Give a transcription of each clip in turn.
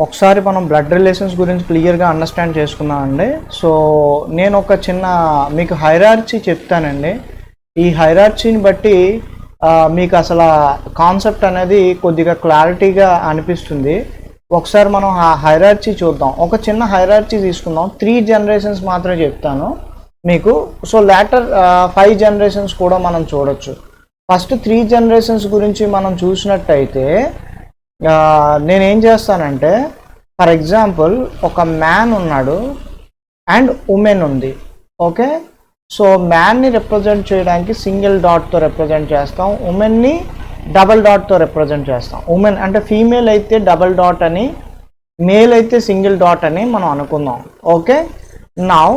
ఒకసారి మనం blood relations గురించి క్లియర్గా అండర్స్టాండ్ చేసుకున్నామండి. సో నేను ఒక చిన్న మీకు హైరార్చీ చెప్తానండి. ఈ హైరార్చీని బట్టి మీకు అసలు కాన్సెప్ట్ అనేది కొద్దిగా క్లారిటీగా అనిపిస్తుంది. ఒకసారి మనం ఆ హైరార్చీ చూద్దాం. ఒక చిన్న హైరార్చీ తీసుకుందాం. 3 జనరేషన్స్ మాత్రమే చెప్తాను మీకు. సో లేటర్ 5 జనరేషన్స్ కూడా మనం చూడొచ్చు. ఫస్ట్ 3 జనరేషన్స్ గురించి మనం చూసినట్టయితే నేనేం చేస్తానంటే, ఫర్ ఎగ్జాంపుల్ ఒక మ్యాన్ ఉన్నాడు అండ్ ఉమెన్ ఉంది. ఓకే, సో మ్యాన్ని రిప్రజెంట్ చేయడానికి సింగిల్ డాట్తో రిప్రజెంట్ చేస్తాం, ఉమెన్ని డబల్ డాట్తో రిప్రజెంట్ చేస్తాం. ఉమెన్ అంటే ఫీమేల్ అయితే డబల్ డాట్ అని, మేల్ అయితే సింగిల్ డాట్ అని మనం అనుకుందాం. ఓకే, నౌ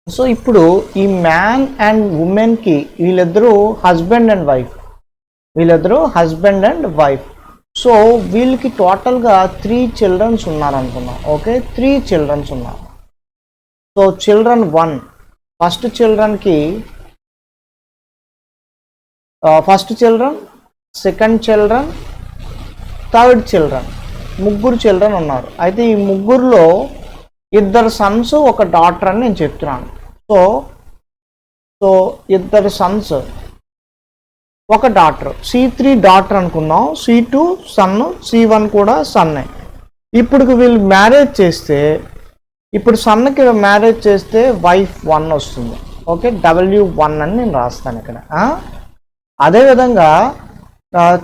సో ఇప్పుడు ఈ మ్యాన్ అండ్ ఉమెన్కి వీళ్ళిద్దరూ హస్బెండ్ అండ్ వైఫ్. సో వీళ్ళకి టోటల్గా 3 చిల్డ్రన్స్ ఉన్నారనుకున్నాం. ఓకే, 3 చిల్డ్రన్స్ ఉన్నారు. So children 1, first children, second children, third children, ముగ్గురు చిల్డ్రన్ ఉన్నారు. అయితే ఈ ముగ్గురులో 2 సన్స్ ఒక డాటర్ అని నేను చెప్తున్నాను. సో 2 సన్స్ ఒక డాటర్, C3 డాటర్ అనుకుందాం, C2 సన్, C1 కూడా సన్నే. ఇప్పుడు వీళ్ళు మ్యారేజ్ చేస్తే, ఇప్పుడు సన్కి మ్యారేజ్ చేస్తే వైఫ్ 1 వస్తుంది. ఓకే, W1 అని నేను రాస్తాను ఇక్కడ. అదేవిధంగా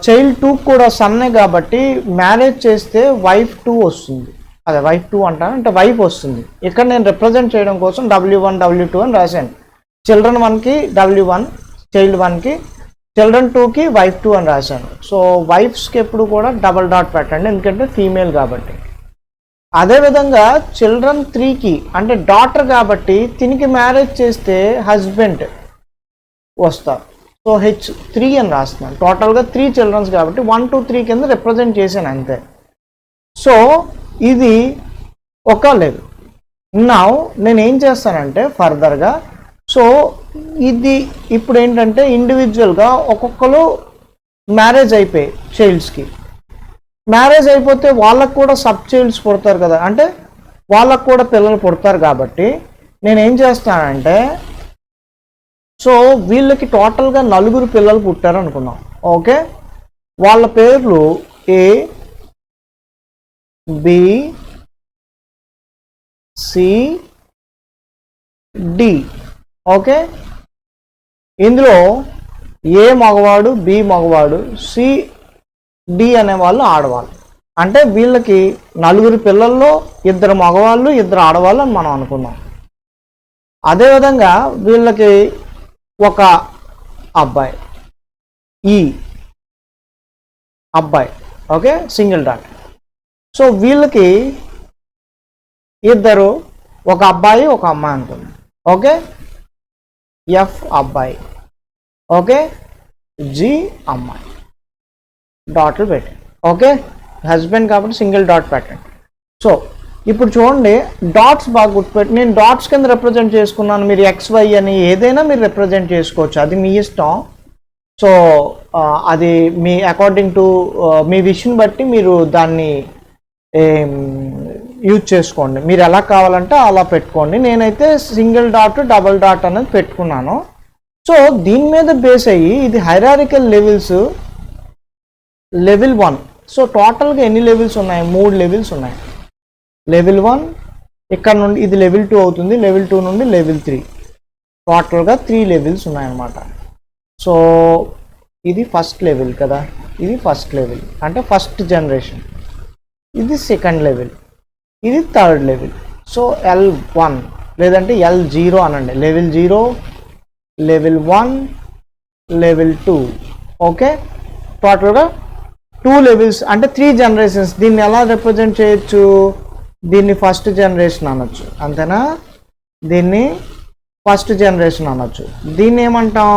చైల్డ్ 2 కూడా సన్నే కాబట్టి మ్యారేజ్ చేస్తే వైఫ్ 2 వస్తుంది. అదే వైఫ్ 2 అంటాను, అంటే వైఫ్ వస్తుంది. ఇక్కడ నేను రిప్రజెంట్ చేయడం కోసం W1 W2 అని రాశాను. చిల్డ్రన్ 1కి W1, చైల్డ్ 1కి, చిల్డ్రన్ 2కి వైఫ్ 2 అని రాశాను. సో వైఫ్స్కి ఎప్పుడు కూడా డబల్ డాట్ పెట్టండి, ఎందుకంటే ఫీమేల్ కాబట్టి. అదేవిధంగా చిల్డ్రన్ 3కి అంటే డాటర్ కాబట్టి తినికి మ్యారేజ్ చేస్తే హస్బెండ్ వస్తారు. సో H3 అని రాస్తున్నాను. టోటల్గా 3 చిల్డ్రన్స్ కాబట్టి 1 2 3 కింద రిప్రజెంట్ చేశాను అంతే. సో ఇది ఒక లెవెల్. నౌ నేను ఏం చేస్తానంటే ఫర్దర్గా, సో ఇది ఇప్పుడు ఏంటంటే ఇండివిజువల్గా ఒక్కొక్కరు మ్యారేజ్ అయిపోయి చైల్డ్స్కి మ్యారేజ్ అయిపోతే వాళ్ళకు కూడా సబ్ చైల్డ్స్ పుడతారు కదా, అంటే వాళ్ళకు కూడా పిల్లలు పుడతారు. కాబట్టి నేనేం చేస్తానంటే, సో వీళ్ళకి టోటల్గా 4 పిల్లలు పుట్టారు అనుకుందాం. ఓకే, వాళ్ళ పేర్లు A, B, C, D. Okay, ఇందులో ఏ మగవాడు, బి మగవాడు, సి, డి అనేవాళ్ళు ఆడవాళ్ళు. అంటే వీళ్ళకి 4 పిల్లల్లో 2 మగవాళ్ళు 2 ఆడవాళ్ళు అని మనం అనుకుందాం. అదేవిధంగా వీళ్ళకి ఒక అబ్బాయి, ఈ అబ్బాయి. Okay, single dot. సో వీళ్ళకి 2, ఒక అబ్బాయి ఒక అమ్మాయి అనుకుందాం. ఓకే, ఎఫ్ అబ్బాయి, ఓకే, జి అమ్మాయి, డాట్లు పెట్టండి. ఓకే, హస్బెండ్ కాబట్టి సింగిల్ డాట్ పెట్టండి. సో ఇప్పుడు చూడండి, డాట్స్ బాగా గుర్తుపెట్టి, నేను డాట్స్ కింద రిప్రజెంట్ చేసుకున్నాను. మీరు XY అని ఏదైనా మీరు రిప్రజెంట్ చేసుకోవచ్చు, అది మీ ఇష్టం. సో అది మీ అకార్డింగ్ టు మీ విషయం బట్టి మీరు దాన్ని యూజ్ చేసుకోండి. మీరు ఎలా కావాలంటే అలా పెట్టుకోండి. నేనైతే సింగిల్ డాట్ డబల్ డాట్ అనేది పెట్టుకున్నాను. సో దీని మీద బేస్ అయ్యి ఇది హైరారికల్ లెవెల్స్, లెవెల్ 1. సో టోటల్గా ఎన్ని లెవెల్స్ ఉన్నాయి? 3 లెవెల్స్ ఉన్నాయి. లెవెల్ 1 ఇక్కడ నుండి ఇది లెవెల్ 2 అవుతుంది, లెవెల్ 2 నుండి లెవెల్ 3, టోటల్గా 3 లెవెల్స్ ఉన్నాయన్నమాట. సో ఇది ఫస్ట్ లెవెల్ కదా, ఇది ఫస్ట్ లెవెల్ అంటే ఫస్ట్ జనరేషన్, ఇది సెకండ్ లెవెల్, ఇది థర్డ్ లెవెల్. సో L1 లేదంటే L0 అనండి. Level 0, level 1, level 2. ఓకే, టోటల్గా 2 లెవెల్స్ అంటే 3 జనరేషన్స్. దీన్ని ఎలా రిప్రజెంట్ చేయొచ్చు? దీన్ని ఫస్ట్ జనరేషన్ అనొచ్చు, అంతేనా? దీన్ని ఫస్ట్ జనరేషన్ అనొచ్చు. దీన్ని ఏమంటాం?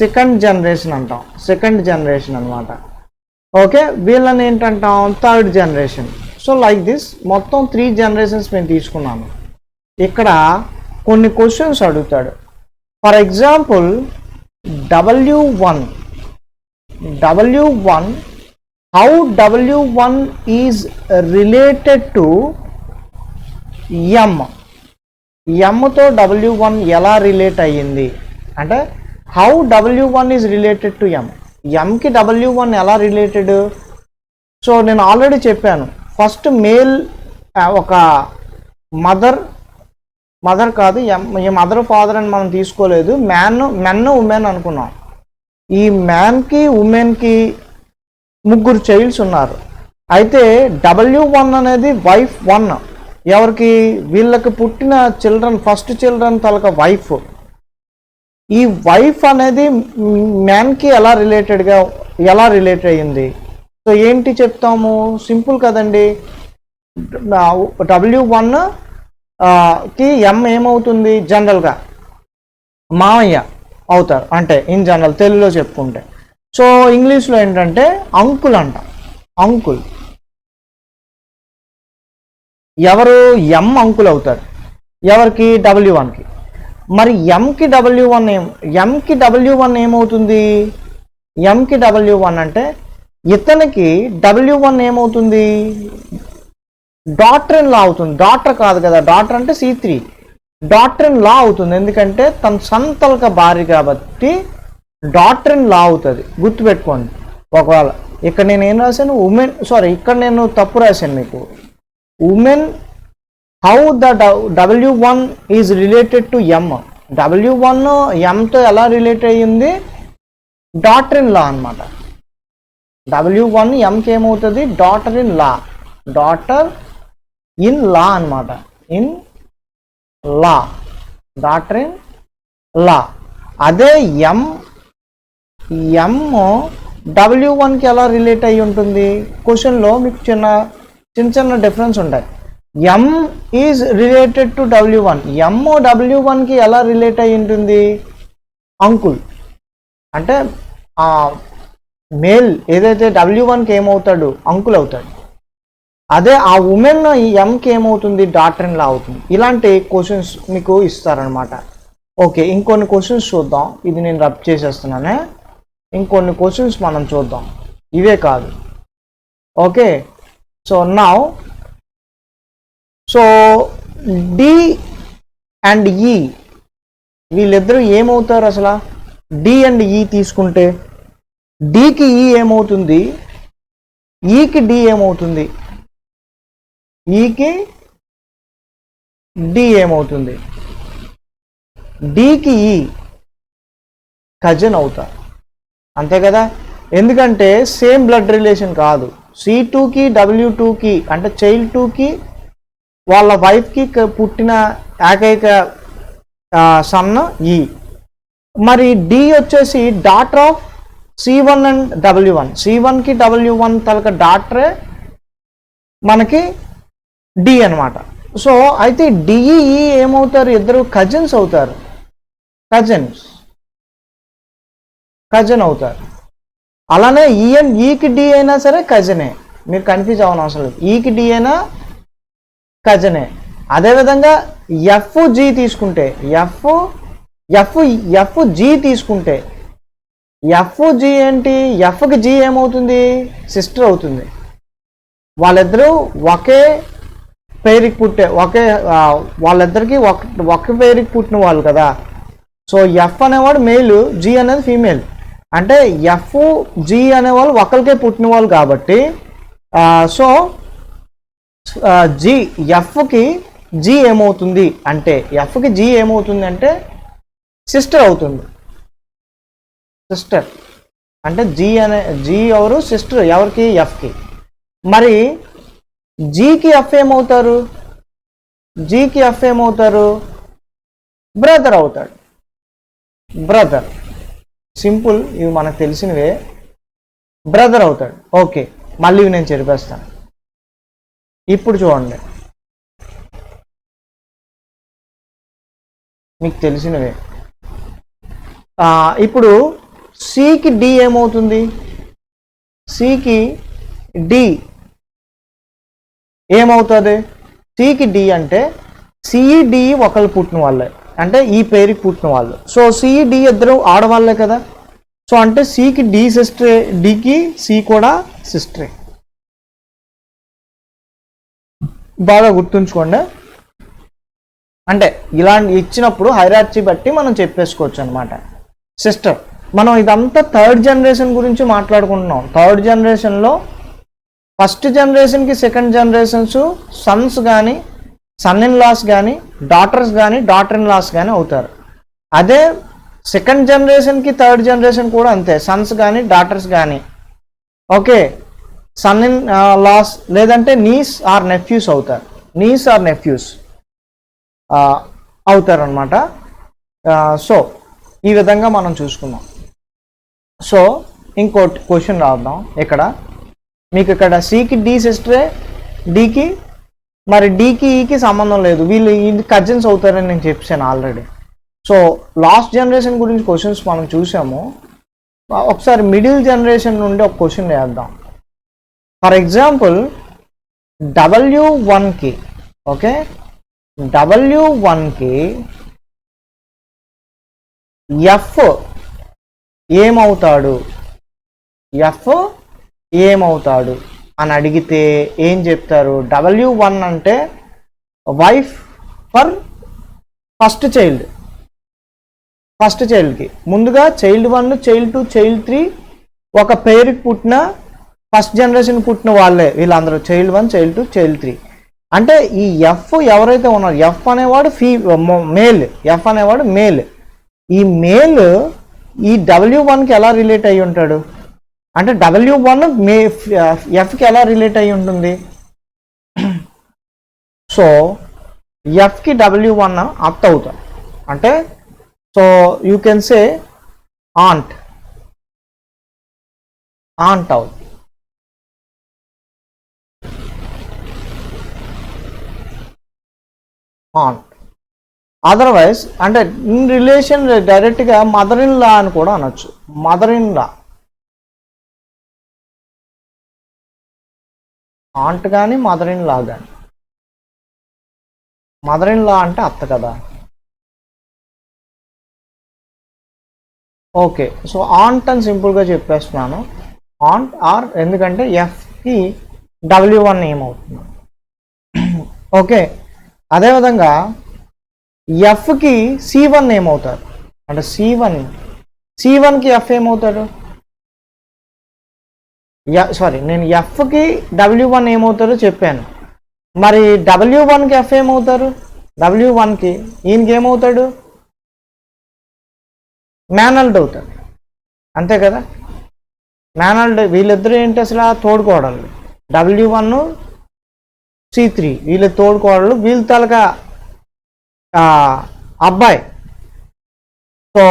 సెకండ్ జనరేషన్ అంటాం, సెకండ్ జనరేషన్ అనమాట. ఓకే, వీళ్ళని ఏంటంటాం? Third generation. So like this మొత్తం 3 జనరేషన్స్ మేము తీసుకున్నాము. ఇక్కడ కొన్ని క్వశ్చన్స్ అడుగుతాడు. For example W1 how W1 is related to M. ఎమ్తో W1 ఎలా రిలేట్ అయ్యింది అంటే how W1 is related to M. ఎమ్కి W1 ఎలా రిలేటెడ్? సో నేను ఆల్రెడీ చెప్పాను, ఫస్ట్ మేల్ ఒక మదర్ కాదు, ఈ మదర్ ఫాదర్ అని మనం తీసుకోలేదు, మెన్ ఉమెన్ అనుకున్నాం. ఈ మ్యాన్కి ఉమెన్కి ముగ్గురు చైల్డ్స్ ఉన్నారు. అయితే W1 అనేది వైఫ్ 1. ఎవరికి? వీళ్ళకి పుట్టిన చిల్డ్రన్, ఫస్ట్ చిల్డ్రన్ తలక వైఫ్. ఈ వైఫ్ అనేది మ్యాన్కి ఎలా రిలేట్ అయ్యింది? సో ఏంటి చెప్తాము? సింపుల్ కదండి. W1 కి ఎమ్ ఏమవుతుంది? జనరల్గా మామయ్య అవుతారు, అంటే ఇన్ జనరల్ తెలుగులో చెప్పుకుంటే. సో ఇంగ్లీష్లో ఏంటంటే అంకుల్ అంట. అంకుల్ ఎవరు? ఎమ్ అంకుల్ అవుతారు. ఎవరికి? W1కి. మరి ఎమ్కి W1 ఏమవుతుంది? ఎమ్కి W1 అంటే ఇతనికి W1 ఏమవుతుంది? డాటర్ ఇన్ లా అవుతుంది. డాటర్ కాదు కదా, డాటర్ అంటే C3, డాటర్ ఇన్ లా అవుతుంది. ఎందుకంటే తన సంతలక భార్య కాబట్టి డాటర్ ఇన్ లా అవుతుంది. గుర్తుపెట్టుకోండి. ఒకవేళ ఇక్కడ నేను ఏం రాశాను? ఉమెన్, సారీ ఇక్కడ నేను తప్పు రాశాను మీకు. Women, how the W1 is related to M. W1 ఎమ్తో ఎలా రిలేట్ అయ్యింది? డాటర్ ఇన్ లా అనమాట. W1 ఎమ్కి ఏమవుతుంది? Daughter in law. Daughter in law అనమాట. In law, daughter in law. అదే ఎమ్ W1కి ఎలా రిలేట్ అయ్యి ఉంటుంది? క్వశ్చన్లో మీకు చిన్న డిఫరెన్స్ ఉంటాయి. ఎమ్ ఈజ్ రిలేటెడ్ టు W1. ఎమ్ W1కి ఎలా రిలేట్ అయ్యి ఉంటుంది? అంకుల్ అంటే మేల్ ఏదైతే W1కి ఏమవుతాడు? అంకుల్ అవుతాడు. అదే ఆ ఉమెన్ ఎమ్కి ఏమవుతుంది? డాటర్ ఇన్ లా అవుతుంది. ఇలాంటి క్వశ్చన్స్ మీకు ఇస్తారనమాట. ఓకే, ఇంకొన్ని క్వశ్చన్స్ చూద్దాం. ఇది నేను రబ్ చేసేస్తున్నానే. ఇంకొన్ని క్వశ్చన్స్ మనం చూద్దాం, ఇవే కాదు. Okay, so now D and E వీళ్ళిద్దరూ ఏమవుతారు అసలు? డి అండ్ ఈ తీసుకుంటే డికి ఈ ఏమవుతుంది? ఈకి డి ఏమవుతుంది? ఈకి డి ఏమవుతుంది? డికి ఈ కజిన్ అవుతారు, అంతే కదా. ఎందుకంటే సేమ్ బ్లడ్ రిలేషన్ కాదు. C2కి W2కి అంటే చైల్డ్ 2కి వాళ్ళ వైఫ్కి పుట్టిన ఏకైక సన్ ఈ. మరి డి వచ్చేసి daughter of C1 and W1. C1కి W1 తలక డాటరే మనకి డి అనమాట. సో అయితే డిఈ ఏమవుతారు? ఇద్దరు కజిన్స్ అవుతారు. కజిన్ అవుతారు. అలానే ఈ అండ్ ఈకి డి అయినా సరే కజినే, మీరు కన్ఫ్యూజ్ అవ్వను అసలు. ఈకి డి అయినా కజినే. అదేవిధంగా FG తీసుకుంటే FG తీసుకుంటే FG ఏంటి? Fకి G ఏమవుతుంది? సిస్టర్ అవుతుంది. వాళ్ళిద్దరూ ఒకే పేరుకి వాళ్ళిద్దరికి ఒకే పేరుకి పుట్టిన వాళ్ళు కదా. సో F అనేవాడు మేలు, G అనేది ఫీమేల్. అంటే FG అనేవాళ్ళు ఒకరికే పుట్టిన వాళ్ళు కాబట్టి సో Fకి G ఏమవుతుంది అంటే Fకి G ఏమవుతుంది అంటే సిస్టర్ అవుతుంది. సిస్టర్ అంటే G ఎవరు? సిస్టర్. ఎవరికి? Fకి. మరి Gకి F ఏమవుతారు? బ్రదర్ అవుతాడు. బ్రదర్, సింపుల్, ఇవి మనకు తెలిసినవే. బ్రదర్ అవుతాడు. ఓకే, మళ్ళీ ఇవి నేను చెరిపేస్తాను. ఇప్పుడు చూడండి, మీకు తెలిసినవే. ఇప్పుడు సికి డి ఏమవుతుంది? సికి డి ఏమవుతుంది? సికి డి అంటే సిఈడి ఒకళ్ళు పుట్టిన వాళ్ళే, అంటే ఈ పేరుకి పుట్టిన వాళ్ళు. సో సిఈడి ఇద్దరు ఆడవాళ్ళే కదా. సో అంటే సికి డి సిస్టర్, డికి సి కూడా సిస్టరే. బాగా గుర్తుంచుకోండి. అంటే ఇలాంటి ఇచ్చినప్పుడు హైరార్కీ బట్టి మనం చెప్పేసుకోవచ్చు అనమాట. సిస్టర్, మనం ఇదంతా థర్డ్ జనరేషన్ గురించి మాట్లాడుకుంటున్నాం. థర్డ్ జనరేషన్లో ఫస్ట్ జనరేషన్కి సెకండ్ జనరేషన్స్ సన్స్ కానీ, సన్ ఇన్ లాస్ కానీ, డాటర్స్ కానీ, డాటర్ ఇన్ లాస్ కానీ అవుతారు. అదే సెకండ్ జనరేషన్కి థర్డ్ జనరేషన్ కూడా అంతే, సన్స్ కానీ డాటర్స్ కానీ. ఓకే, సన్ ఇన్ లాస్ లేదంటే నీస్ ఆర్ నెఫ్యూస్ అవుతారు. నీస్ ఆర్ నెఫ్యూస్ అవుతారనమాట. సో ఈ విధంగా మనం చూసుకున్నాం. సో ఇంకోటి క్వశ్చన్ రాద్దాం. ఇక్కడ మీకు ఇక్కడ సికి డి సిస్టరే, డికి మరి డికి ఈకి సంబంధం లేదు, వీళ్ళు ఇది కజిన్స్ అవుతారని నేను చెప్పాను ఆల్రెడీ. సో లాస్ట్ జనరేషన్ గురించి క్వశ్చన్స్ మనం చూసాము. ఒకసారి మిడిల్ జనరేషన్ నుండి ఒక క్వశ్చన్ వేద్దాం. ఫర్ ఎగ్జాంపుల్ W1కి, ఓకే, W1కి ఎఫ్ ఏమవుతాడు, ఎఫ్ ఏమవుతాడు అని అడిగితే ఏం చెప్తారు? W1 అంటే wife for first child. First చైల్డ్కి ముందుగా చైల్డ్ 1, చైల్డ్ 2, చైల్డ్ 3 ఒక పేరుకి పుట్టిన ఫస్ట్ జనరేషన్ పుట్టిన వాళ్ళే వీళ్ళందరూ. చైల్డ్ 1, చైల్డ్ 2, చైల్డ్ 3 అంటే ఈ ఎఫ్ ఎవరైతే ఉన్నారో, ఎఫ్ అనేవాడు మేల్, ఎఫ్ అనేవాడు మేల్. ఈ మేల్ ఈ W1కి ఎలా రిలేట్ అయ్యి ఉంటాడు అంటే W1 ఎఫ్కి ఎలా రిలేట్ అయ్యి ఉంటుంది? సో ఎఫ్కి W1 అత్త అవుతాడు. అంటే so you can say aunt, aunt అవుతుంది. ఆంట్. అదర్వైజ్ అంటే ఇన్ రిలేషన్ డైరెక్ట్గా మదర్ ఇన్ లా అని కూడా అనొచ్చు. మదర్ ఇన్ లా, ఆంట్ కానీ మదర్ ఇన్ లా కానీ. మదర్ ఇన్ లా అంటే అత్త కదా. ఓకే, సో ఆంట్ అని సింపుల్గా చెప్పేస్తున్నాను. ఆంట్ ఆర్ ఎందుకంటే ఎఫ్కి W1 ఏమవుతుంది. ఓకే, అదేవిధంగా ఎఫ్కి C1 ఏమవుతారు అంటే C1కి ఎఫ్ ఏమవుతాడు? సారీ, నేను ఎఫ్కి W1 ఏమవుతారో చెప్పాను. మరి W1కి ఎఫ్ ఏమవుతారు? W1కి ఈయనకి ఏమవుతాడు? మేనల్డ్ అవుతాడు, అంతే కదా. మేనల్డ్ వీళ్ళిద్దరూ ఏంటి అసలు తోడుకోవడాలు. W1 C3 వీళ్ళ తోడుకోవడాలు, వీళ్ళ తలక అబ్బాయి. సో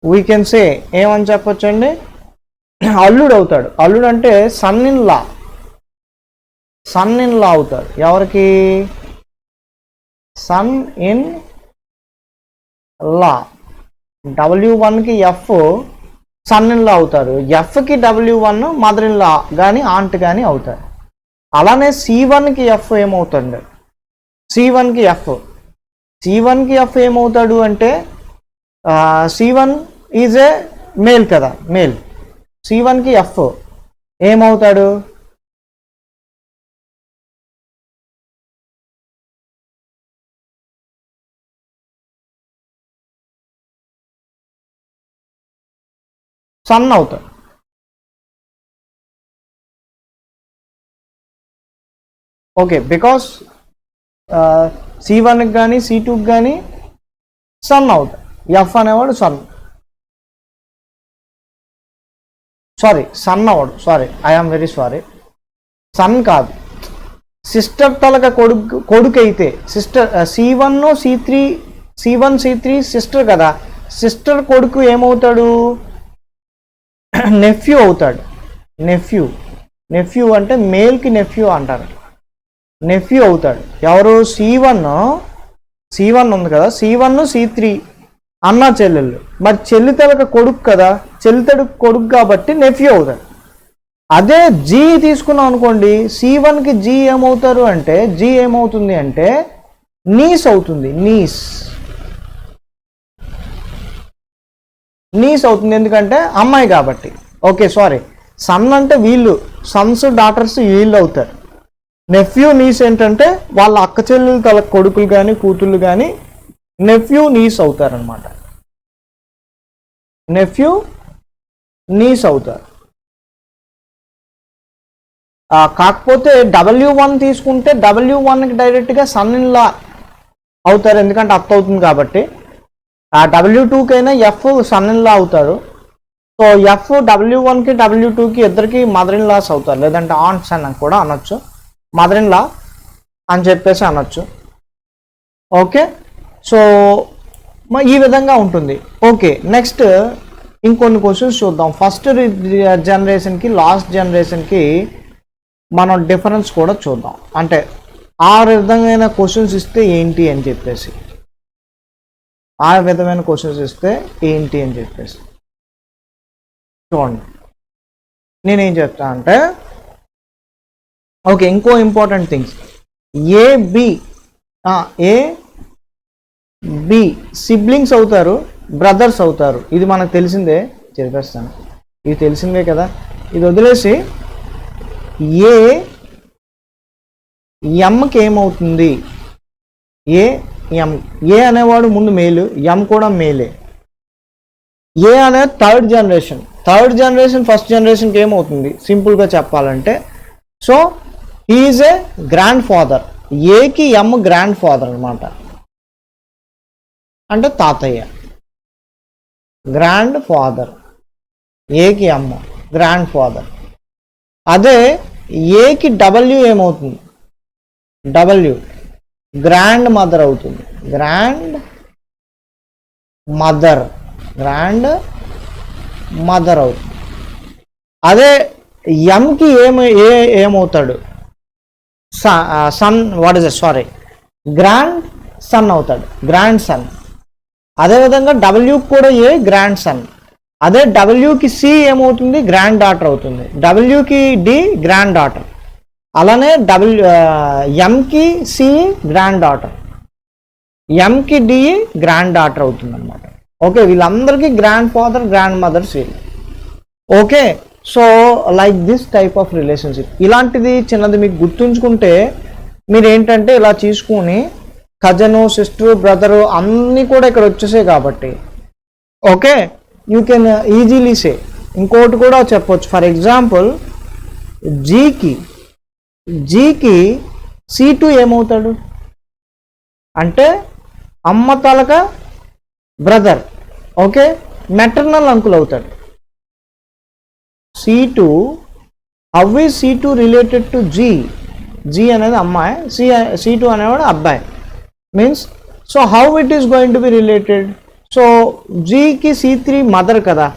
వీ కెన్ సే ఏమని చెప్పొచ్చండి, అల్లుడు అవుతాడు. అల్లుడు అంటే son in law, son in law అవుతాడు. ఎవరికి? Son in law. W1కి ఎఫ్ సన్ ఇన్ లా అవుతారు, ఎఫ్కి W1 మదర్ ఇన్ లా కానీ ఆంట్ కానీ అవుతారు. అలానే C1కి ఎఫ్ ఏమవుతుంది? C1కి ఎఫ్ ఏమవుతాడు అంటే C1 ఈజ్ ఏ మేల్ కదా, మేల్. C1కి ఎఫ్ ఏమవుతాడు? సన్ అవుతాడు. ఓకే, బికాస్ C1కి కానీ C2కి కానీ సన్ అవుతాడు. ఎఫ్ అనేవాడు సన్, సారీ సన్ అవడు, sorry I am very sorry, son కాదు. సిస్టర్ తలక కొడుకు అయితే సిస్టర్ C1 C3 సిస్టర్ కదా, సిస్టర్ కొడుకు ఏమవుతాడు? నెఫ్యూ అవుతాడు. నెఫ్యూ అంటే మేల్కి నెఫ్యూ అంటారు. నెఫ్యూ అవుతాడు. ఎవరు? C1 ఉంది కదా, C1 C3 అన్న చెల్లెళ్ళు. మరి చెల్లి తలక కొడుకు కదా, చెల్లి తడుకు కొడుకు కాబట్టి నెఫ్యూ అవుతాడు. అదే జీ తీసుకున్నాం అనుకోండి, C1కి జీ ఏమవుతారు అంటే జీ ఏమవుతుంది అంటే నీస్ అవుతుంది. నీస్ నీస్ అవుతుంది, ఎందుకంటే అమ్మాయి కాబట్టి. ఓకే సారీ, సన్ అంటే వీళ్ళు, సన్స్ డాటర్స్ వీళ్ళు అవుతారు. నెఫ్యూ నీస్ ఏంటంటే వాళ్ళ అక్క చెల్లెలు తల కొడుకులు కానీ కూతుళ్ళు కానీ నెఫ్యూ నీస్ అవుతారనమాట. నెఫ్యూ నీస్ అవుతారు. కాకపోతే W1 తీసుకుంటే W1కి డైరెక్ట్గా సన్ ఇన్ లా అవుతారు, ఎందుకంటే అత్త అవుతుంది కాబట్టి. ఆ W2కి అయినా ఎఫ్ సన్ ఇన్ లా అవుతారు. సో ఎఫ్ W1కి W2కి ఇద్దరికి మదర్ ఇన్ లాస్ అవుతారు, లేదంటే ఆంట్స్ అని కూడా అనొచ్చు, మదర్ ఇన్ లా అని చెప్పేసి అనొచ్చు. ఓకే, సో ఈ విధంగా ఉంటుంది. ఓకే, నెక్స్ట్ ఇంకొన్ని క్వశ్చన్స్ చూద్దాం. ఫస్ట్ జనరేషన్కి లాస్ట్ జనరేషన్కి మనం డిఫరెన్స్ కూడా చూద్దాం. అంటే ఆ విధమైన క్వశ్చన్స్ ఇస్తే ఏంటి అని చెప్పేసి, ఆ విధమైన క్వశ్చన్స్ ఇస్తే ఏంటి అని చెప్పేసి చూడండి. నేనేం చెప్తా అంటే, ఓకే, ఇంకో important things, A B siblings అవుతారు, బ్రదర్స్ అవుతారు. ఇది మనకు తెలిసిందే, చెప్పేస్తాను, ఇది తెలిసిందే కదా. ఇది వదిలేసి ఏ ఎంకి ఏమవుతుంది, ఏ అనేవాడు ముందు మేలు, ఎం కూడా మేలే. ఏ అనేది థర్డ్ జనరేషన్ ఫస్ట్ జనరేషన్కి ఏమవుతుంది సింపుల్గా చెప్పాలంటే, సో హీఈస్ ఏ గ్రాండ్ ఫాదర్. ఏకి ఎం గ్రాండ్ ఫాదర్ అనమాట, అంటే తాతయ్య, గ్రాండ్ ఫాదర్. ఏకి ఎం గ్రాండ్ ఫాదర్. అదే ఏకి డబ్ల్యూ ఏమవుతుంది, డబ్ల్యూ గ్రాండ్ మదర్ అవుతుంది, గ్రాండ్ మదర్ అవుతుంది. అదే ఎంకి ఏమవుతాడు, son, what is sorry, grandson అవుతాడు, గ్రాండ్ సన్. అదేవిధంగా డబ్ల్యూకి కూడా గ్రాండ్ సన్. అదే డబ్ల్యూకి సి ఏమవుతుంది, గ్రాండ్ డాటర్ అవుతుంది, డబ్ల్యూకి డి గ్రాండ్ డాటర్. అలానే ఎంకి సి గ్రాండ్ డాటర్, ఎంకి డి గ్రాండ్ డాటర్ అవుతుంది అనమాట. ఓకే, వీళ్ళందరికీ గ్రాండ్ ఫాదర్ గ్రాండ్ మదర్స్ వీళ్ళు. Okay, so like this type of relationship. ఇలాంటిది చిన్నది మీకు గుర్తుంచుకుంటే మీరు ఏంటంటే ఇలా తీసుకుని కజను, సిస్టరు, బ్రదరు అన్నీ కూడా ఇక్కడ వచ్చేసాయి కాబట్టి ఓకే, యూ కెన్ ఈజీలీ సే. ఇంకోటి కూడా చెప్పొచ్చు, ఫర్ ఎగ్జాంపుల్ జీకి C2 ఏమవుతాడు అంటే అమ్మ తలక బ్రదర్. ఓకే, మెటర్నల్ అంకుల్ అవుతాడు. C2, how is C2 related to G అనేది అమ్మాయి, C2 అనేవాడు అబ్బాయి. Means so how it is going to be related, so జీకి C3 మదర్ కదా,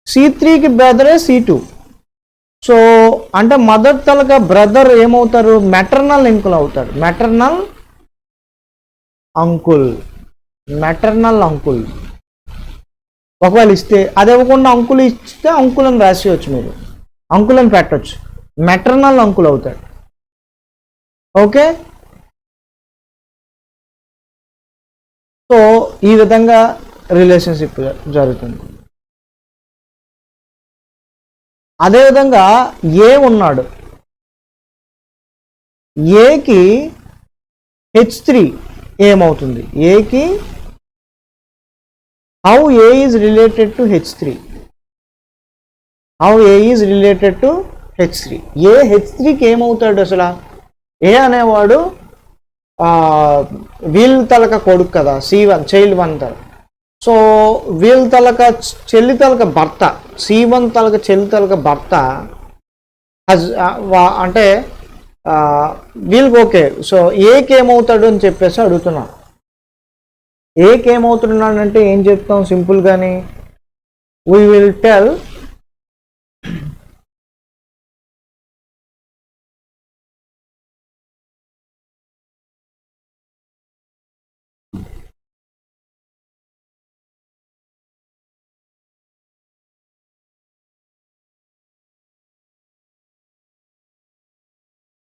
C3కి బ్రదరే C2. సో అంటే మదర్ తలక బ్రదర్ ఏమవుతారు, మెటర్నల్ అంకుల్ అవుతాడు, మెటర్నల్ అంకుల్. ఒకవేళ ఇస్తే అది ఇవ్వకుండా అంకుల్ ఇస్తే అంకుల్ అని రాసేయచ్చు, మీరు అంకుల్ అని పెట్టచ్చు, మెటర్నల్ అంకుల్ అవుతాడు. ఓకే, సో ఈ విధంగా రిలేషన్షిప్ జరుగుతుంది. అదేవిధంగా ఏ ఉన్నాడు, ఏకి H3 ఏమవుతుంది, ఏకి how A is related to H3, ఏ H3కి ఏమవుతాడు అసలు, ఏ అనేవాడు వీళ్ళ తలక కొడుకు కదా, C1 చైల్డ్ 1 తల. సో వీళ్ళ తలక చెల్లి తలక భర్త, C1 తలక చెల్లి తలక భర్త అంటే వీళ్ళకి ఓకే. సో ఏకి ఏమవుతాడు అని చెప్పేసి అడుగుతున్నా. ఏకి ఏమవుతున్నాడంటే ఏం చెప్తాం సింపుల్గాని, we will tell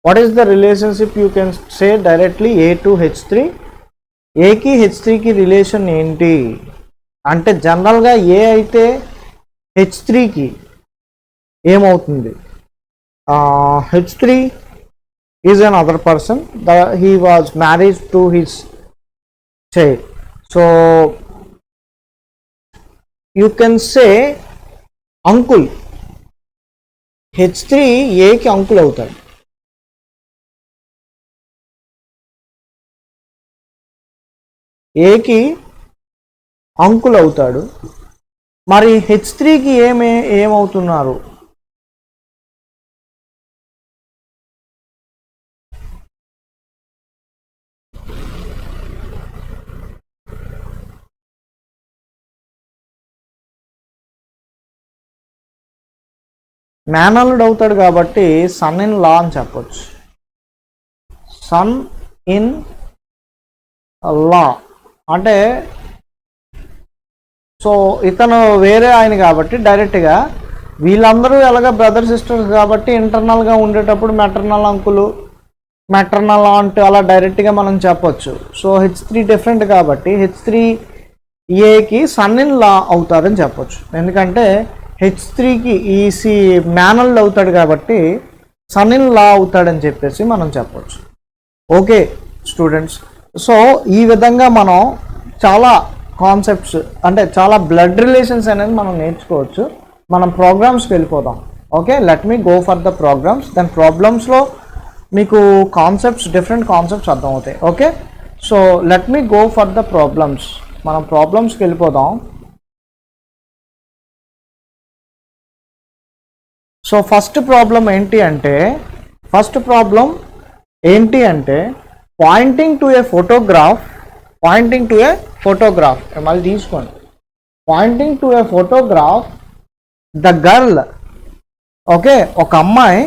what is the relationship, you can say directly A to H3. A కి H3కి రిలేషన్ ఏంటి, అంటే జనరల్గా ఏ అయితే H3కి ఏమవుతుంది, H3 is an other person, he was marriage to his child. So you can say uncle. H3 ఏకి uncle అవుతాడు. ఏకి uncle అవుతాడు. మరి H3కి ఏమవుతున్నారు? మేనల్లుడు అవుతాడు కాబట్టి సన్ ఇన్ లా అని చెప్పొచ్చు. సన్ ఇన్ లా అంటే సో ఇతను వేరే ఆయన కాబట్టి డైరెక్ట్గా వీళ్ళందరూ ఎలాగ బ్రదర్ సిస్టర్స్ కాబట్టి ఇంటర్నల్గా ఉండేటప్పుడు మెటర్నల్ అంకులు, మెటర్నల్ ఆంట్ అలా డైరెక్ట్గా మనం చెప్పొచ్చు. సో H3 డిఫరెంట్ కాబట్టి H3ఏకి సన్ ఇన్ లా అవుతారని చెప్పొచ్చు. ఎందుకంటే H3కి ఈసీ మేనల్డ్ అవుతాడు కాబట్టి సన్ ఇన్ లా అవుతాడని చెప్పేసి మనం చెప్పొచ్చు. ఓకే స్టూడెంట్స్, సో ఈ విధంగా మనం చాలా కాన్సెప్ట్స్ అంటే చాలా బ్లడ్ రిలేషన్స్ అనేది మనం నేర్చుకోవచ్చు. మనం ప్రోగ్రామ్స్కి వెళ్ళిపోదాం. Okay, let me go for the programmes. దాని ప్రాబ్లమ్స్లో మీకు కాన్సెప్ట్స్, డిఫరెంట్ కాన్సెప్ట్స్ అర్థమవుతాయి. Okay, so let me go for the problems. మనం ప్రాబ్లమ్స్కి వెళ్ళిపోదాం. సో ఫస్ట్ ప్రాబ్లం ఏంటి అంటే పాయింటింగ్ టు ఏ ఫోటోగ్రాఫ్, మళ్ళీ తీసుకోండి. Poynting to a photograph the girl. Okay, ఒక అమ్మాయి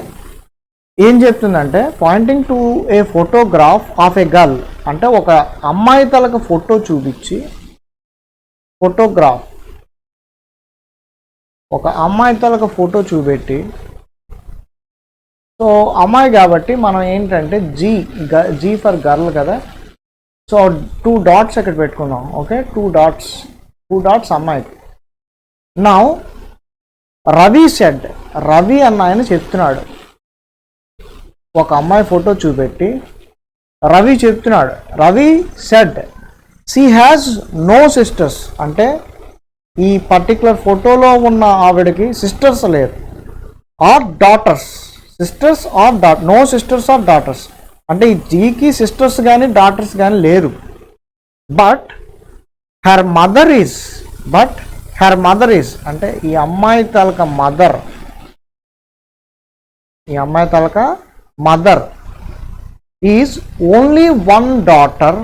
ఏం చెప్తుందంటే Poynting to a photograph of A girl అంటే ఒక అమ్మాయి తలకు ఫోటో చూపించి, ఒక అమ్మాయి తలకు ఫోటో చూపెట్టి, సో అమ్మాయి కాబట్టి మనం ఏంటంటే జీ ఫర్ గర్ల్ కదా, సో 2 డాట్స్ ఇక్కడ పెట్టుకుందాం. ఓకే, 2 డాట్స్ అమ్మాయికి. నౌ రవి అన్న ఆయన చెప్తున్నాడు, ఒక అమ్మాయి ఫోటో చూపెట్టి రవి చెప్తున్నాడు, Ravi said she has no sisters. అంటే ఈ పర్టికులర్ ఫోటోలో ఉన్న ఆవిడకి సిస్టర్స్ లేరు, or daughters. No sisters or daughters అంటే ఈ జీకి సిస్టర్స్ కానీ డాటర్స్ కానీ లేరు. బట్ హర్ మదర్ ఈజ్ అంటే ఈ అమ్మాయి తలక mother is only one daughter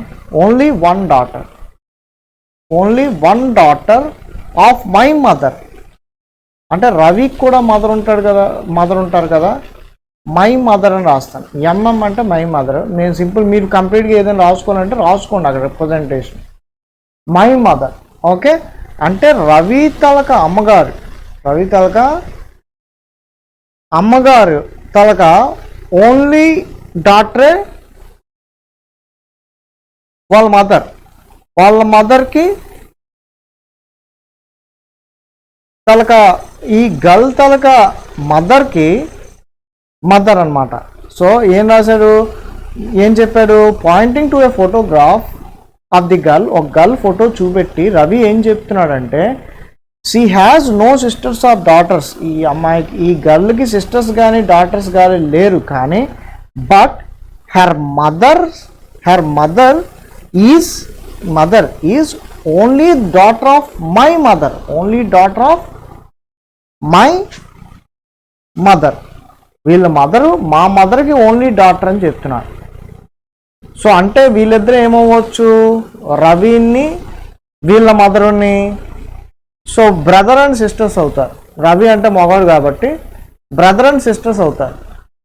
of my mother. అంటే రవికి కూడా మదర్ ఉంటారు కదా, మై మదర్ అని రాస్తాను. ఎంఎం అంటే మై మదర్. నేను సింపుల్, మీరు కంప్లీట్గా ఏదైనా రాసుకోవాలంటే రాసుకోండి అక్కడ రిప్రజెంటేషన్. My mother. ఓకే, అంటే రవి తలక అమ్మగారు తలక ఓన్లీ డాటరే వాళ్ళ మదర్కి తలక, ఈ గర్ల్ తలక మదర్కి మదర్ అనమాట. సో ఏం రాశాడు, ఏం చెప్పాడు, pointing to a photograph of the girl. ఒక గర్ల్ ఫోటో చూపెట్టి రవి ఏం చెప్తున్నాడంటే she has no sisters or daughters. ఈ అమ్మాయికి, ఈ గర్ల్కి సిస్టర్స్ కానీ డాటర్స్ కానీ లేరు, కానీ but her mother is only daughter of my mother. వీళ్ళ మదరు మా మదర్కి ఓన్లీ డాటర్ అని చెప్తున్నాడు. సో అంటే వీళ్ళిద్దరూ ఏమవ్వచ్చు, రవిని వీళ్ళ మదరుని, సో బ్రదర్ అండ్ సిస్టర్స్ అవుతారు. రవి అంటే మగవాడు కాబట్టి బ్రదర్ అండ్ సిస్టర్స్ అవుతారు.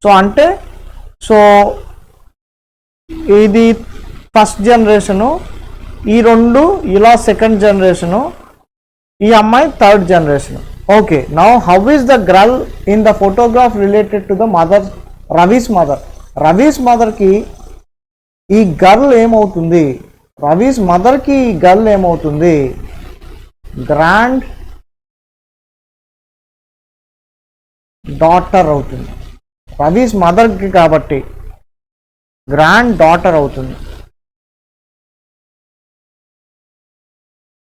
సో అంటే సో ఇది ఫస్ట్ జనరేషను, ఈ రెండు ఇలా సెకండ్ జనరేషను, ఈ అమ్మాయి third generation. Okay, now how is the girl in the photograph related to the mother, Ravi's మదర్కి ఈ గర్ల్ ఏమవుతుంది, రవీస్ మదర్కి ఈ గర్ల్ ఏమవుతుంది, గ్రాండ్ డాటర్ అవుతుంది. రవీస్ మదర్కి కాబట్టి గ్రాండ్ డాటర్ అవుతుంది.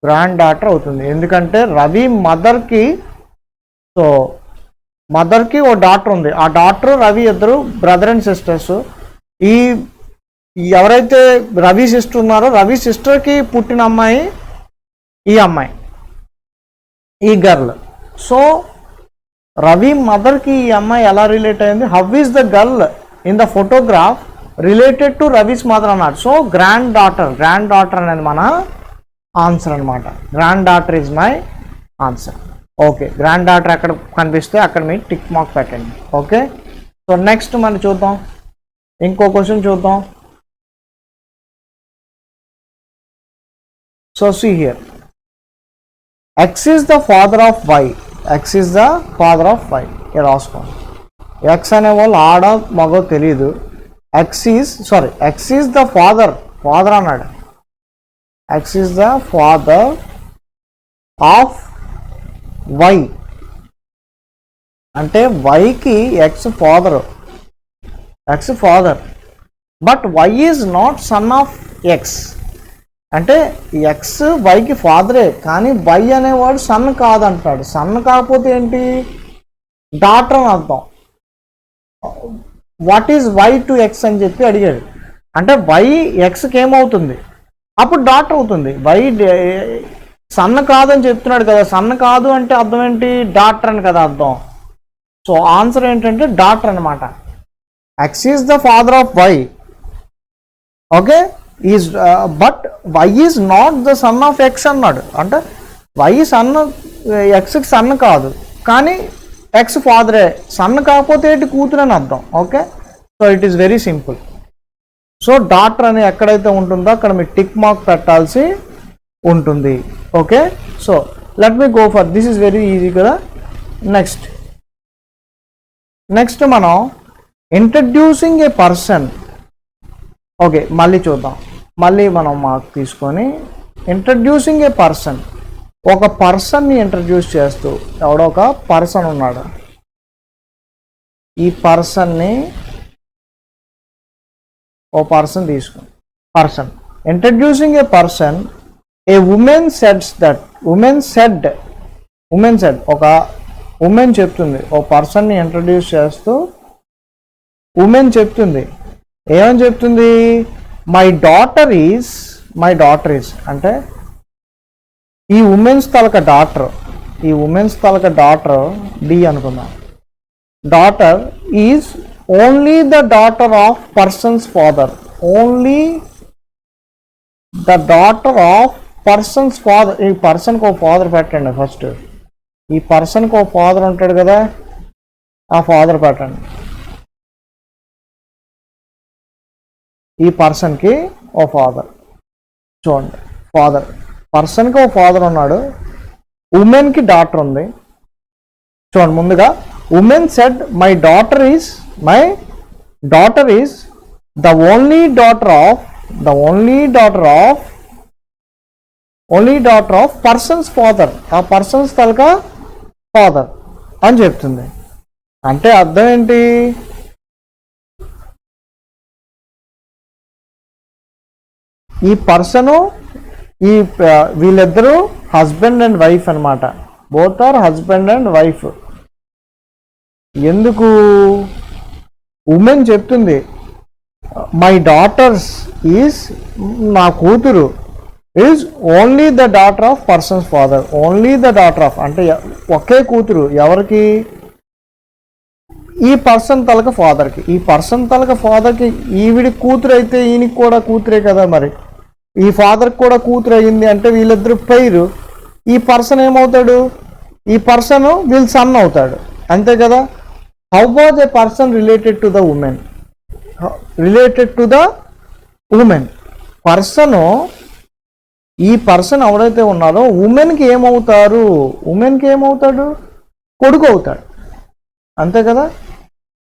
గ్రాండ్ డాటర్ అవుతుంది ఎందుకంటే రవి మదర్కి, సో మదర్కి ఓ డాటర్ ఉంది, ఆ డాటర్ రవి ఇద్దరు బ్రదర్ అండ్ సిస్టర్స్. ఈ ఎవరైతే రవి సిస్టర్ ఉన్నారో రవి సిస్టర్కి పుట్టిన అమ్మాయి ఈ అమ్మాయి, ఈ గర్ల్. సో రవి మదర్కి ఈ అమ్మాయి ఎలా రిలేట్ అయింది? How is the girl in the photograph related to Ravi's mother అన్నాడు. సో గ్రాండ్ డాటర్ అనేది మన ఆన్సర్ అనమాట. Grand daughter is my answer. Okay, grand daughter ఎక్కడ కనిపిస్తే అక్కడ మీకు టిక్ మార్క్ పెట్టండి. ఓకే, సో నెక్స్ట్ మనం చూద్దాం, ఇంకో క్వశ్చన్ చూద్దాం. So see here, x is the father of y. x is the father of y. ఇక్కడ రాసుకోండి. x అనే వాళ్ళు ఆడ మగో తెలీదు. x is the father అన్నాడు. x is the father of y అంటే y కి x father, but y is not son of x. అంటే ఎక్స్ వైకి ఫాదరే కానీ వై అనేవాడు సన్ కాదంటాడు. సన్ కాకపోతే ఏంటి? డాటర్ అని అర్థం. What is Y to X అని చెప్పి అడిగాడు. అంటే వై ఎక్స్కి ఏమవుతుంది? అప్పుడు డాటర్ అవుతుంది. వై సన్ కాదని చెప్తున్నాడు కదా, సన్ కాదు అంటే అర్థం ఏంటి? డాటర్ అని కదా అర్థం. సో ఆన్సర్ ఏంటంటే డాటర్ అనమాట. X is the father of Y. Okay, is but Y is not the son of X అన్నాడు. అంటే వై సన్, ఎక్స్కి సన్ కాదు కానీ ఎక్స్ ఫాదరే. సన్ కాకపోతే ఏంటి? కూతురు అని అర్థం. Okay, so it is very simple. So daughter అని ఎక్కడైతే ఉంటుందో అక్కడ మీరు టిక్ మార్క్ పెట్టాల్సి ఉంటుంది. Okay, so let me go for this is very easy కదా. నెక్స్ట్ మనం ఇంట్రడ్యూసింగ్ ఏ పర్సన్. ఓకే, మళ్ళీ చూద్దాం. మళ్ళీ మనం మార్క్ తీసుకొని ఇంట్రడ్యూసింగ్ ఏ పర్సన్, ఒక పర్సన్ని ఇంట్రడ్యూస్ చేస్తూ, ఎవడో ఒక పర్సన్ ఉన్నాడు, ఈ పర్సన్ని ఓ పర్సన్ తీసుకుని person introducing a person, a woman సెడ్స్ దట్, ఉమెన్ సెడ్ ఒక ఉమెన్ చెప్తుంది, ఓ పర్సన్ని ఇంట్రడ్యూస్ చేస్తూ ఉమెన్ చెప్తుంది. ఏమని చెప్తుంది? మై డాటర్ ఈజ్ అంటే ఈ ఉమెన్స్ తాలూకా డాటర్ డి అనుకుందాం. Daughter is only the daughter of persons father. Only the daughter of persons father. ఈ పర్సన్కి ఓ ఫాదర్ పెట్టండి. ఫస్ట్ ఈ పర్సన్కి ఓ ఫాదర్ ఉంటాడు కదా, ఆ ఫాదర్ పెట్టండి. ఈ పర్సన్కి ఓ ఫాదర్. చూడండి, పర్సన్కి ఓ ఫాదర్ ఉన్నాడు, ఉమెన్కి డాటర్ ఉంది. చూడండి, ముందుగా women said my daughter is the only daughter of persons father. ఆ పర్సన్స్ తలక ఫాదర్ అని చెప్తుంది. అంటే అర్థం ఏంటి? ఈ పర్సను వీళ్ళిద్దరూ హస్బెండ్ అండ్ వైఫ్ అనమాట. Both are husband and wife. ఎందుకు? ఉమెన్ చెప్తుంది మై డాటర్స్ ఈజ్, నా కూతురు is only the daughter of persons father. Only the daughter of అంటే ఒకే కూతురు. ఎవరికి? ఈ పర్సన్ తలక ఫాదర్కి. ఈ పర్సన్ తలక ఫాదర్కి ఈవిడి కూతురు అయితే ఈయనకి కూడా కూతురే కదా. మరి ఈ ఫాదర్కి కూడా కూతురు అయ్యింది అంటే వీళ్ళిద్దరు పైరు. ఈ పర్సన్ ఏమవుతాడు? ఈ పర్సన్ వీళ్ళ సన్ అవుతాడు. అంతే కదా. How was a person related to the women? Person, ఈ పర్సన్ ఎవరైతే ఉన్నారో ఉమెన్కి ఏమవుతాడు? కొడుకు అవుతాడు. అంతే కదా,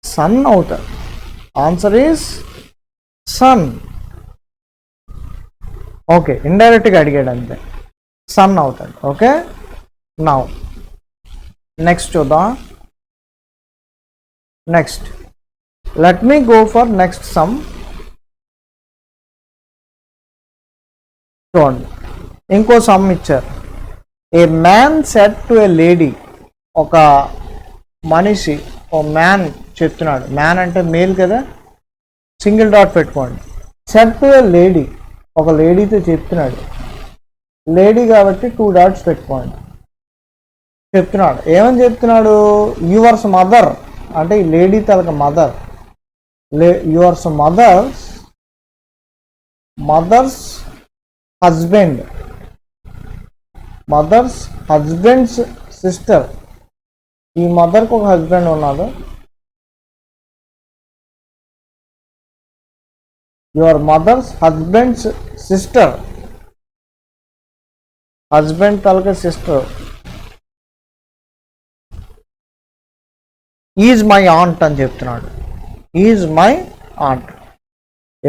సన్ అవుతాడు. Answer is sun. ఓకే, ఇండైరెక్ట్గా అడిగాడు అంతే. సన్ అవుతాడు. ఓకే, నౌ నెక్స్ట్ చూద్దాం. Next let me go for next some. చూడండి, ఇంకో సమ్ ఇచ్చారు. ఏ man said to A lady, ఒక మనిషి ఓ మ్యాన్ చెప్తున్నాడు. మ్యాన్ అంటే మేల్ కదా, సింగిల్ డాట్ పెట్టుకోండి. సెడ్ టు ఏ లేడీ, ఒక లేడీతో చెప్తున్నాడు. లేడీ కాబట్టి 2 డాట్స్ పెట్టుకోండి. చెప్తున్నాడు, ఏమని చెప్తున్నాడు? యువర్స్ మదర్, అంటే ఈ లేడీ తలక mother. Yours mother's husband, mother's husband's sister. ఈ మదర్కి ఒక హస్బెండ్ ఉన్నాడు. Your mother's husband's sister, husband తలక సిస్టర్ ఈజ్ మై ఆంట్ అని చెప్తున్నాడు. ఈజ్ మై ఆంట్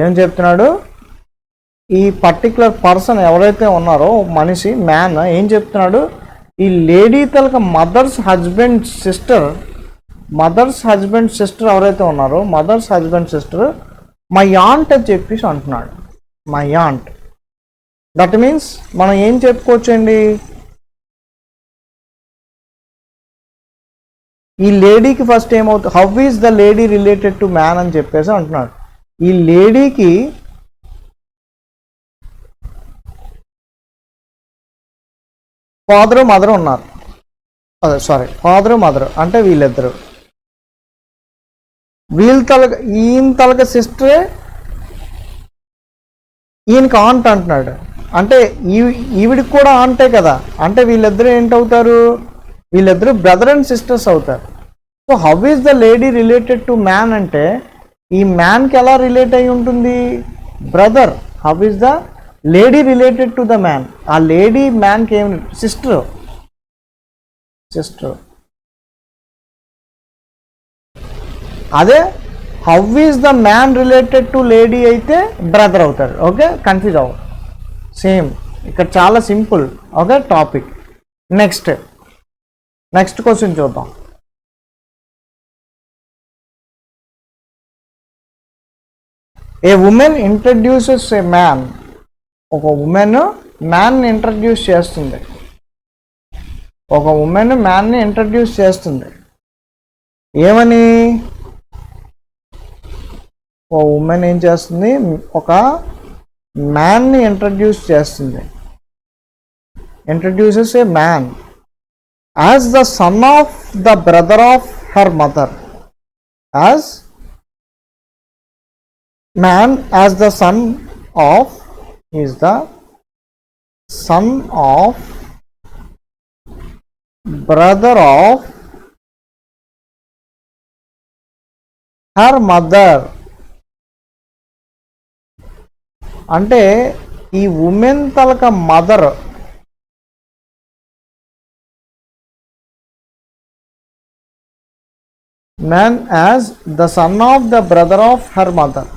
ఏం చెప్తున్నాడు? ఈ పర్టికులర్ పర్సన్ ఎవరైతే ఉన్నారో మనిషి మ్యాన్ ఏం చెప్తున్నాడు? ఈ లేడీ తలక మదర్స్ హస్బెండ్ సిస్టర్ ఎవరైతే ఉన్నారో mother's husband sister my aunt అని చెప్పేసి అంటున్నాడు. My aunt. దట్ మీన్స్ మనం ఏం చెప్పుకోవచ్చండి? ఈ లేడీకి ఫస్ట్ ఏమవుతుంది? How is the lady related to man అని చెప్పేసి అంటున్నాడు. ఈ లేడీకి ఫాదరు మదర్ ఉన్నారు. ఫాదరు మదర్ అంటే వీళ్ళిద్దరు. ఈయన తలక సిస్టరే ఈయనకి ఆంట్ అంటున్నాడు. అంటే ఈవిడికి కూడా ఆంటే కదా. అంటే వీళ్ళిద్దరు ఏంటవుతారు? వీళ్ళిద్దరు బ్రదర్ అండ్ సిస్టర్స్ అవుతారు. So how is the lady related to man అంటే ఈ మ్యాన్కి ఎలా రిలేట్ అయి ఉంటుంది? Brother. How is the lady related to the man? ఆ లేడీ మ్యాన్కి ఏమి? సిస్టర్. అదే how is the man related to lady అయితే బ్రదర్ అవుతాడు. ఓకే, కన్ఫ్యూజ్ అవ్వ. సేమ్ ఇక్కడ చాలా simple. Okay, topic. Next question చూద్దాం. ఏ ఉమెన్ ఇంట్రడ్యూసెస్ ఏ మ్యాన్, ఒక ఉమెన్ మ్యాన్ని ఇంట్రడ్యూస్ చేస్తుంది. ఏమని? ఓ ఉమెన్ ఏం చేస్తుంది? ఒక మ్యాన్ని ఇంట్రడ్యూస్ చేస్తుంది. Introduces A man as the son of the brother of her mother. As the son of is the son of brother of her mother. అంటే ఈ women తలక mother man as the son of the brother of her mother.